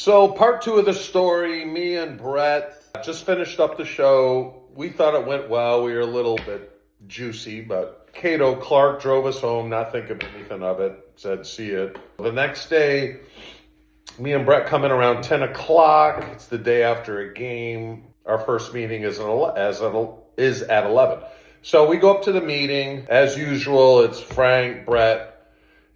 So part two of the story, me and Brett just finished up the show. We thought it went well. We were a little bit juicy, but Cato Clark drove us home, not thinking anything of it, said, see it. The next day, me and Brett come in around 10 o'clock. It's the day after a game. Our first meeting is at 11. So we go up to the meeting. As usual, it's Frank, Brett,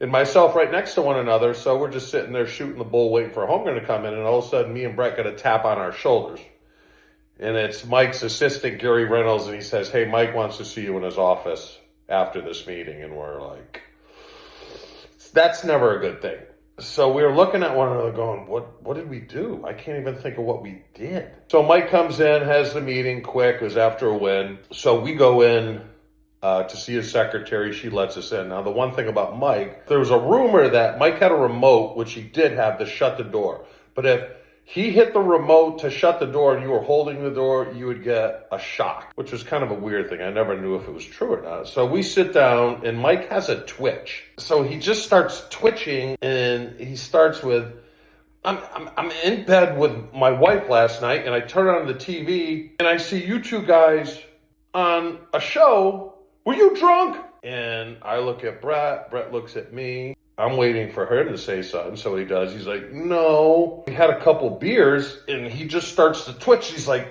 and myself right next to one another. So we're just sitting there shooting the bull, waiting for Holmgren to come in. And all of a sudden, me and Brett get a tap on our shoulders. And it's Mike's assistant, Gary Reynolds. And he says, hey, Mike wants to see you in his office after this meeting. And we're like, that's never a good thing. So we were looking at one another going, what did we do? I can't even think of what we did. So Mike comes in, has the meeting quick. It was after a win. So we go in to see his secretary. She lets us in. Now, the one thing about Mike, there was a rumor that Mike had a remote, which he did have, to shut the door. But if he hit the remote to shut the door and you were holding the door, you would get a shock, which was kind of a weird thing. I never knew if it was true or not. So we sit down and Mike has a twitch. So he just starts twitching and he starts with, I'm in bed with my wife last night and I turn on the TV and I see you two guys on a show. Were you drunk? And I look at Brett. Brett looks at me. I'm waiting for him to say something. So he does. He's like, no. We had a couple beers and he just starts to twitch. He's like,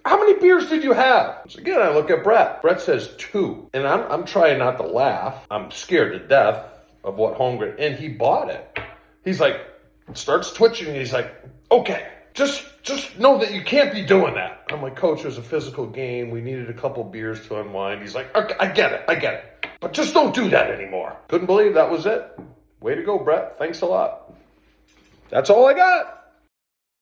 how many beers did you have? So again, I look at Brett. Brett says 2. And I'm trying not to laugh. I'm scared to death of what Holmgren, and he bought it. He's like, starts twitching. And he's like, okay, just know that you can't be doing that. I'm like, coach, it was a physical game. We needed a couple beers to unwind. He's like, okay, I get it. But just don't do that anymore. Couldn't believe that was it. Way to go, Brett. Thanks a lot. That's all I got.